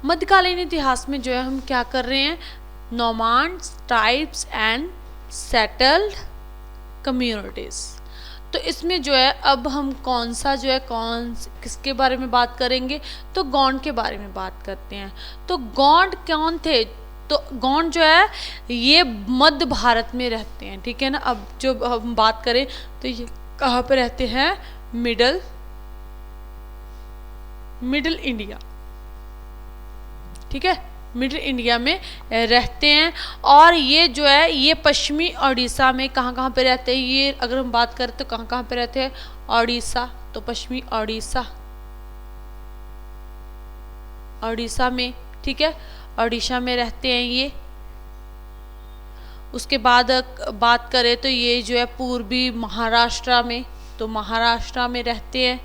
मध्यकालीन इतिहास में जो है हम क्या कर रहे हैं, नोमाड्स, ट्राइब्स एंड सेटल्ड कम्युनिटीज। तो इसमें जो है अब हम कौन किसके बारे में बात करेंगे, तो गौंड के बारे में बात करते हैं। तो गौंड कौन थे, तो गौंड जो है ये मध्य भारत में रहते हैं, ठीक है ना। अब जो हम बात करें तो ये कहाँ पे रहते हैं, मिडिल इंडिया, ठीक है, मिडिल इंडिया में रहते हैं। और ये जो है ये पश्चिमी उड़ीसा में कहाँ पे रहते हैं, ये अगर हम बात करें तो कहाँ पे रहते हैं, उड़ीसा, तो पश्चिमी उड़ीसा में, ठीक है, उड़ीसा में रहते हैं ये। उसके बाद बात करें तो ये जो है पूर्वी महाराष्ट्र में, तो महाराष्ट्र में रहते हैं,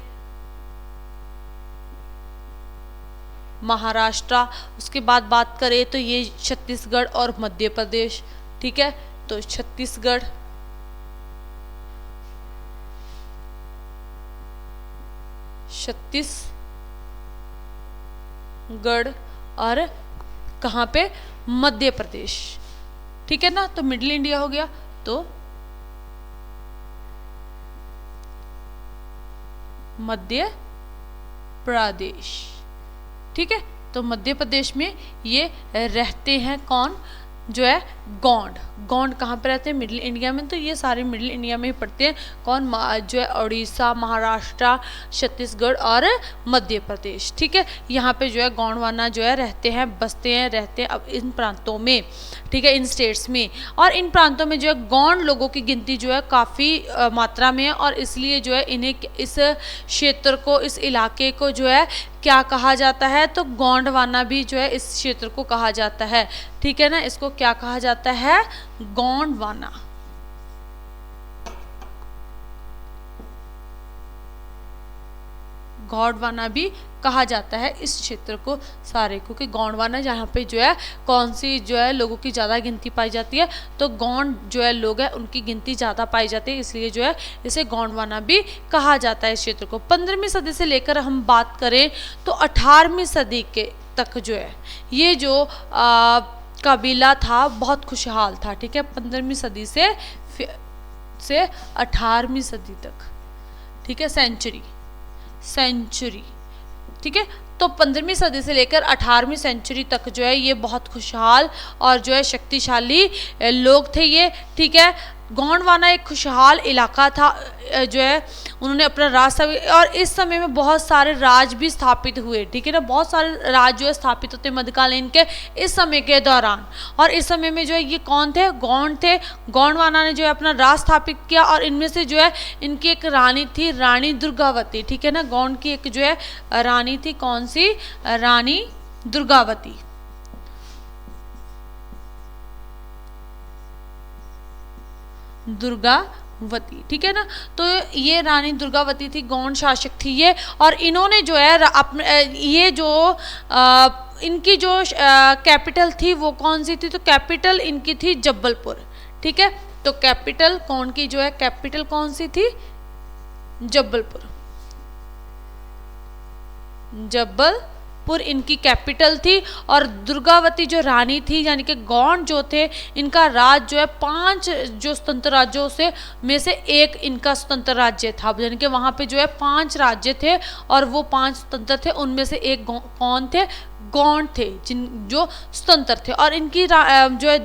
महाराष्ट्र। उसके बाद बात करें तो ये छत्तीसगढ़ और मध्य प्रदेश, ठीक है, तो छत्तीसगढ़, और कहाँ पे, मध्य प्रदेश, ठीक है ना। तो मिडिल इंडिया हो गया, तो मध्य प्रदेश, ठीक है। तो मध्य प्रदेश में ये रहते हैं कौन, जो है गौंड कहाँ पे रहते हैं, मिडिल इंडिया में। तो ये सारे मिडिल इंडिया में ही पड़ते हैं कौन, जो है उड़ीसा, महाराष्ट्र, छत्तीसगढ़ और मध्य प्रदेश, ठीक है। यहाँ पे जो है गौंडवाना जो है रहते हैं, बसते हैं अब इन प्रांतों में, ठीक है, इन स्टेट्स में। और इन प्रांतों में जो है गौंड लोगों की गिनती जो है काफ़ी मात्रा में है, और इसलिए जो है इन्हें, इस क्षेत्र को, इस इलाके को जो है क्या कहा जाता है, तो गोंडवाना भी जो है इस क्षेत्र को कहा जाता है, ठीक है ना। इसको क्या कहा जाता है, गोंडवाना। गोंडवाना भी कहा जाता है इस क्षेत्र को सारे को, कि गोंडवाना जहाँ पे जो है कौन सी जो है लोगों की ज़्यादा गिनती पाई जाती है, तो गौंड जो है लोग हैं उनकी गिनती ज़्यादा पाई जाती है, इसलिए जो है इसे गोंडवाना भी कहा जाता है इस क्षेत्र को। 15वीं सदी से लेकर हम बात करें तो 18वीं सदी के तक जो है ये जो कबीला था बहुत खुशहाल था, ठीक है, 15वीं सदी से 18वीं सदी तक, ठीक है, सेंचुरी, ठीक है। तो 15वीं सदी से लेकर 18वीं सेंचुरी तक जो है ये बहुत खुशहाल और जो है शक्तिशाली लोग थे ये, ठीक है। गोंडवाना एक खुशहाल इलाका था, जो है उन्होंने अपना राज, और इस समय में बहुत सारे राज भी स्थापित हुए, ठीक है ना, बहुत सारे राज जो है स्थापित होते मध्यकालीन के इस समय के दौरान। और इस समय में जो है ये कौन थे, गौंड थे। गोंडवाना ने जो है अपना राज स्थापित किया, और इनमें से जो है इनकी एक रानी थी, रानी दुर्गावती, ठीक है ना। गौंड की एक जो है रानी थी, कौन सी, रानी दुर्गावती। दुर्गावती, ठीक है ना। तो ये रानी दुर्गावती थी, गौंड शासक थी ये, और इन्होंने जो है ये जो इनकी जो कैपिटल थी वो कौन सी थी, तो कैपिटल इनकी थी जबलपुर, ठीक है। तो कैपिटल कौन की जो है, कैपिटल कौन सी थी, जबलपुर इनकी कैपिटल थी। और दुर्गावती जो रानी थी, यानी कि गौंड जो थे इनका राज जो है 5 जो स्वतंत्र राज्यों से में से एक इनका स्वतंत्र राज्य था, यानी कि वहाँ पे जो है 5 राज्य थे और वो 5 स्वतंत्र थे, उनमें से एक कौन थे, गौंड थे, जो स्वतंत्र थे। और इनकी जो है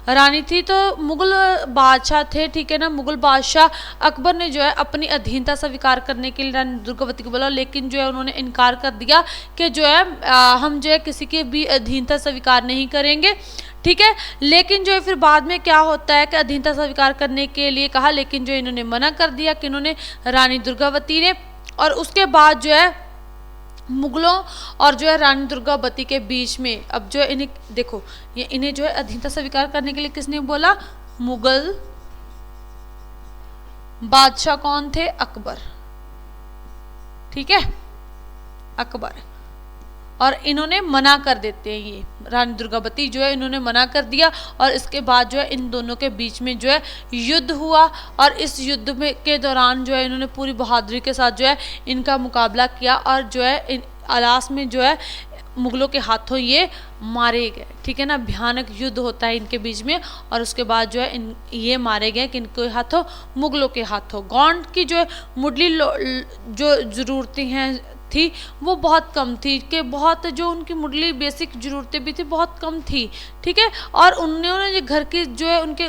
रानी थी तो मुगल बादशाह थे, ठीक है ना। मुगल बादशाह अकबर ने जो है अपनी अधीनता स्वीकार करने के लिए रानी दुर्गावती को बोला, लेकिन जो है उन्होंने इनकार कर दिया कि जो है हम जो है किसी की भी अधीनता स्वीकार नहीं करेंगे, ठीक है। लेकिन जो है फिर बाद में क्या होता है कि अधीनता स्वीकार करने के लिए कहा, लेकिन जो इन्होंने मना कर दिया कि इन्होंने, रानी दुर्गावती ने। और उसके बाद जो है मुगलों और जो है रानी दुर्गावती के बीच में, अब जो है इन्हें देखो, ये इन्हें जो है अधीनता स्वीकार करने के लिए किसने बोला, मुगल बादशाह कौन थे, अकबर, ठीक है, अकबर। और इन्होंने मना कर देते हैं, ये रानी दुर्गावती जो है इन्होंने मना कर दिया। और इसके बाद जो है इन दोनों के बीच में जो है युद्ध हुआ, और इस युद्ध में के दौरान जो है इन्होंने पूरी बहादुरी के साथ जो है इनका मुकाबला किया, और जो है इन अलास में जो है मुगलों के हाथों ये मारे गए, ठीक है ना। भयानक युद्ध होता है इनके बीच में और उसके बाद जो है ये मारे गए किनके हाथों, मुगलों के हाथों। गौंड की जो है मुढ़ली जो ज़रूरतें हैं थी वो बहुत कम थी, कि बहुत जो उनकी मुढ़ली बेसिक ज़रूरतें भी थी बहुत कम थी, ठीक है। और उन्होंने जो घर की जो है उनके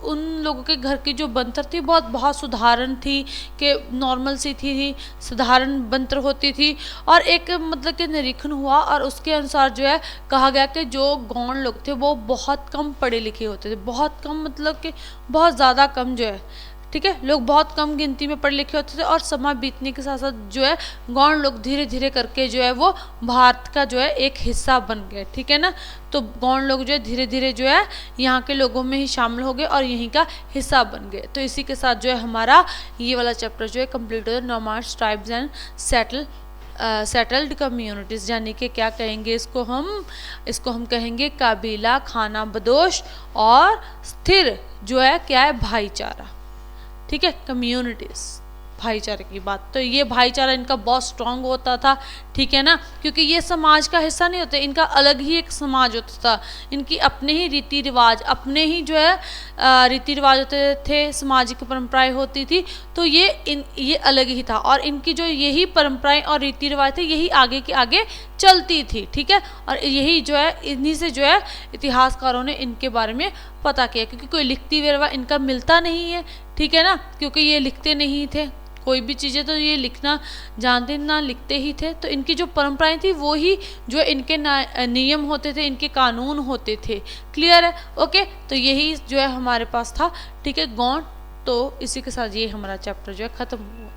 उन लोगों के घर की जो बनतर थी बहुत साधारण थी, कि नॉर्मल सी थी, साधारण बनतर होती थी। और एक मतलब कि निरीक्षण हुआ और उसके अनुसार जो है कहा गया कि जो गौंड लोग थे वो बहुत कम पढ़े लिखे होते थे, बहुत कम मतलब कि बहुत ज़्यादा कम जो है, ठीक है, लोग बहुत कम गिनती में पढ़े लिखे होते थे। और समय बीतने के साथ साथ जो है गौंड लोग धीरे धीरे करके जो है वो भारत का जो है एक हिस्सा बन गए, ठीक है ना। तो गौंड लोग जो है धीरे धीरे जो है यहाँ के लोगों में ही शामिल हो गए और यहीं का हिस्सा बन गए। तो इसी के साथ जो है हमारा ये वाला चैप्टर जो है कंप्लीट हो गया, नोमाड्स, ट्राइब्स एंड सेटल्ड कम्युनिटीज़, यानी कि क्या कहेंगे इसको हम कहेंगे कबीला, खाना बदोश और स्थिर जो है क्या है भाईचारा, ठीक है, कम्युनिटीज़, भाईचारे की बात। तो ये भाईचारा इनका बहुत स्ट्रांग होता था, ठीक है ना, क्योंकि ये समाज का हिस्सा नहीं होते, इनका अलग ही एक समाज होता था, इनकी अपने ही रीति रिवाज, अपने ही जो है रीति रिवाज होते थे, सामाजिक परंपराएं होती थी। तो ये अलग ही था और इनकी जो यही परंपराएं और रीति रिवाज थे यही आगे के आगे चलती थी, ठीक है। और यही जो है इन्हीं से जो है इतिहासकारों ने इनके बारे में पता किया, क्योंकि कोई लिखती वेरवा इनका मिलता नहीं है, ठीक है ना, क्योंकि ये लिखते नहीं थे कोई भी चीज़ें, तो ये लिखना जानते ना लिखते ही थे। तो इनकी जो परंपराएं थी वो ही जो इनके नियम होते थे, इनके कानून होते थे। क्लियर है? ओके, तो यही जो है हमारे पास था, ठीक है, गौंड। तो इसी के साथ ये हमारा चैप्टर जो है ख़त्म हुआ।